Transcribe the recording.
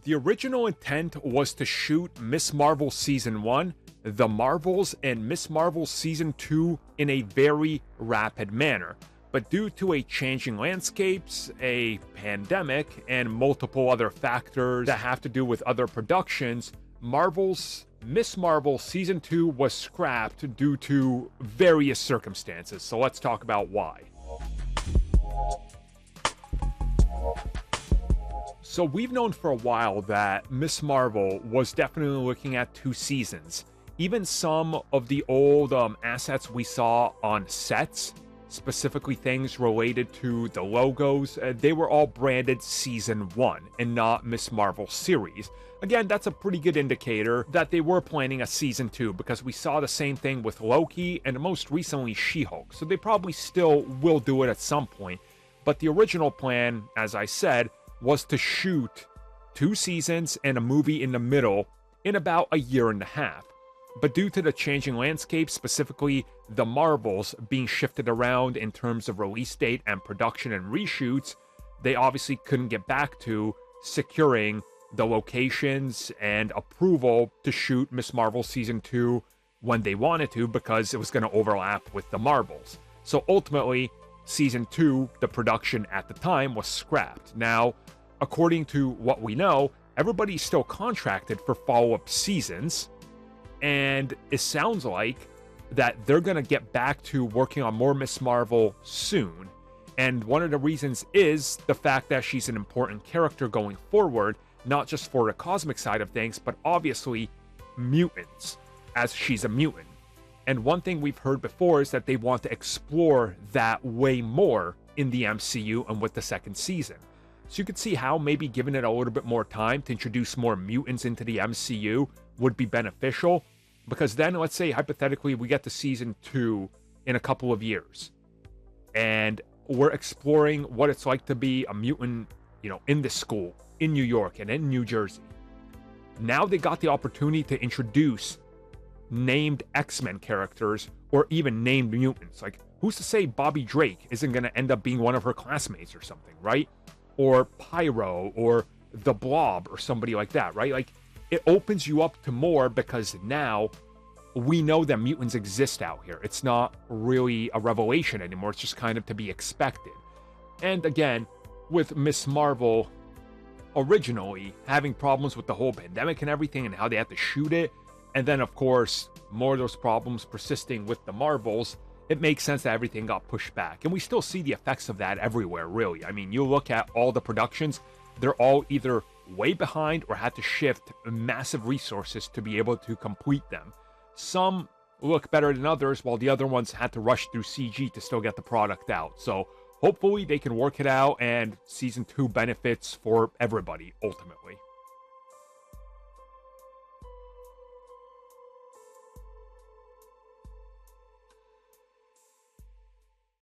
The original intent was to shoot Ms. Marvel Season 1, The Marvels, and Ms. Marvel Season 2 in a very rapid manner. But due to a changing landscapes, a pandemic, and multiple other factors that have to do with other productions, Ms. Marvel Season 2 was scrapped due to various circumstances. So let's talk about why. So we've known for a while that Ms. Marvel was definitely looking at 2 seasons. Even some of the old assets we saw on sets, specifically things related to the logos, they were all branded Season 1 and not Ms. Marvel series. Again, that's a pretty good indicator that they were planning a Season 2 because we saw the same thing with Loki and most recently She-Hulk. So they probably still will do it at some point. But the original plan, as I said, was to shoot 2 seasons and a movie in the middle in about a year and a half. But due to the changing landscape, specifically the Marvels being shifted around in terms of release date and production and reshoots, they obviously couldn't get back to securing the locations and approval to shoot Ms. Marvel Season 2 when they wanted to because it was going to overlap with the Marvels. So ultimately, Season 2, the production at the time, was scrapped. Now, according to what we know, everybody's still contracted for follow-up seasons, and it sounds like that they're going to get back to working on more Ms. Marvel soon. And one of the reasons is the fact that she's an important character going forward, not just for the cosmic side of things, but obviously mutants, as she's a mutant. And one thing we've heard before is that they want to explore that way more in the MCU and with the second season. So you could see how maybe giving it a little bit more time to introduce more mutants into the MCU would be beneficial. Because then, let's say, hypothetically, we get to Season 2 in a couple of years. And we're exploring what it's like to be a mutant, in this school, in New York and in New Jersey. Now they got the opportunity to introduce named X-Men characters or even named mutants. Like, who's to say Bobby Drake isn't going to end up being one of her classmates or something, right? Or Pyro or the Blob or somebody like that, right? Like, it opens you up to more because now we know that mutants exist out here. It's not really a revelation anymore. It's just kind of to be expected. And again, with Ms. Marvel originally having problems with the whole pandemic and everything and how they had to shoot it, and then, of course, more of those problems persisting with the Marvels, it makes sense that everything got pushed back. And we still see the effects of that everywhere, really. I mean, you look at all the productions, they're all either way behind or had to shift massive resources to be able to complete them. Some look better than others, while the other ones had to rush through CG to still get the product out. So hopefully they can work it out and Season 2 benefits for everybody, ultimately.